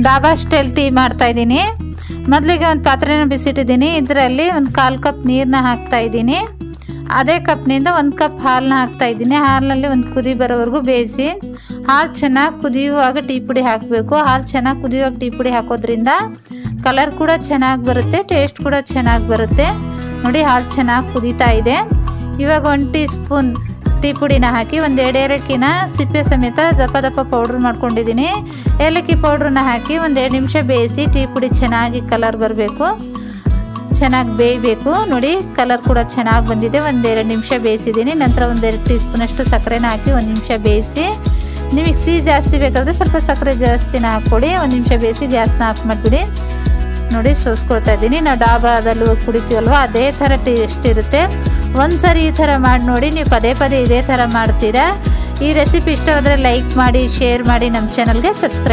Dhaba style tea ಮಾಡ್ತಾಯಿದ್ದೀನಿ. ಮೊದಲಿಗೆ ಒಂದು ಪಾತ್ರೆನ ಬಿಸಿಟ್ಟಿದ್ದೀನಿ. ಇದರಲ್ಲಿ ಒಂದು 1/4 ಕಪ್ ನೀರನ್ನ ಹಾಕ್ತಾಯಿದ್ದೀನಿ. ಅದೇ ಕಪ್ನಿಂದ 1 ಕಪ್ ಹಾಲನ್ನ ಹಾಕ್ತಾಯಿದ್ದೀನಿ. ಹಾಲಿನಲ್ಲಿ ಒಂದು ಕುದಿ ಬರೋವರೆಗೂ ಬೇಯಿಸಿ. ಹಾಲು ಚೆನ್ನಾಗಿ ಕುದಿಯುವಾಗ ಟೀ ಪುಡಿ ಹಾಕಬೇಕು. ಹಾಲು ಚೆನ್ನಾಗಿ ಕುದಿಯುವಾಗ ಟೀ ಪುಡಿ ಹಾಕೋದ್ರಿಂದ ಕಲರ್ ಕೂಡ ಚೆನ್ನಾಗಿ ಬರುತ್ತೆ, ಟೇಸ್ಟ್ ಕೂಡ ಚೆನ್ನಾಗಿ ಬರುತ್ತೆ. ನೋಡಿ, ಹಾಲು ಚೆನ್ನಾಗಿ ಕುದೀತಾ ಇದೆ. ಇವಾಗ 1 ಟೀ ಸ್ಪೂನ್ ಟೀ ಪುಡಿನ ಹಾಕಿ 1 ಏಲಕ್ಕಿನ ಸಿಪ್ಪೆ ಸಮೇತ ದಪ್ಪ ದಪ್ಪ ಪೌಡ್ರ್ ಮಾಡ್ಕೊಂಡಿದ್ದೀನಿ. ಏಲಕ್ಕಿ ಪೌಡ್ರನ್ನ ಹಾಕಿ 1 ನಿಮಿಷ ಬೇಯಿಸಿ. ಟೀ ಪುಡಿ ಚೆನ್ನಾಗಿ ಕಲರ್ ಬರಬೇಕು, ಚೆನ್ನಾಗಿ ಬೇಯಬೇಕು. ನೋಡಿ, ಕಲರ್ ಕೂಡ ಚೆನ್ನಾಗಿ ಬಂದಿದೆ. 1-2 ನಿಮಿಷ ಬೇಯಿಸಿದ್ದೀನಿ. ನಂತರ 1-2 ಟೀ ಸ್ಪೂನಷ್ಟು ಸಕ್ಕರೆನ ಹಾಕಿ 1 ನಿಮಿಷ ಬೇಯಿಸಿ. ನಿಮಗೆ ಸಿಹಿ ಜಾಸ್ತಿ ಬೇಕಾದರೆ ಸ್ವಲ್ಪ ಸಕ್ಕರೆ ಜಾಸ್ತಿನ ಹಾಕ್ಕೊಡಿ. 1 ನಿಮಿಷ ಬೇಯಿಸಿ ಗ್ಯಾಸ್ನ ಆಫ್ ಮಾಡಿಬಿಡಿ. ನೋಡಿ, ಸೋಸ್ಕೊಳ್ತಾ ಇದ್ದೀನಿ. ನಾವು ಡಾಬಾದಲ್ಲೂ ಕುಡಿತೀವಲ್ವ, ಅದೇ ಥರ ಟೇಸ್ಟ್ ಇರುತ್ತೆ. ಒಂದು ಸರಿ ಈ ಥರ ಮಾಡಿ ನೋಡಿ. ನೀವು ಪದೇ ಪದೇ ಇದೇ ಥರ ಮಾಡ್ತೀರಾ. ಈ ರೆಸಿಪಿ ಇಷ್ಟವಾದರೆ ಲೈಕ್ ಮಾಡಿ, ಶೇರ್ ಮಾಡಿ, ನಮ್ಮ ಚಾನಲ್ಗೆ ಸಬ್ಸ್ಕ್ರೈಬ್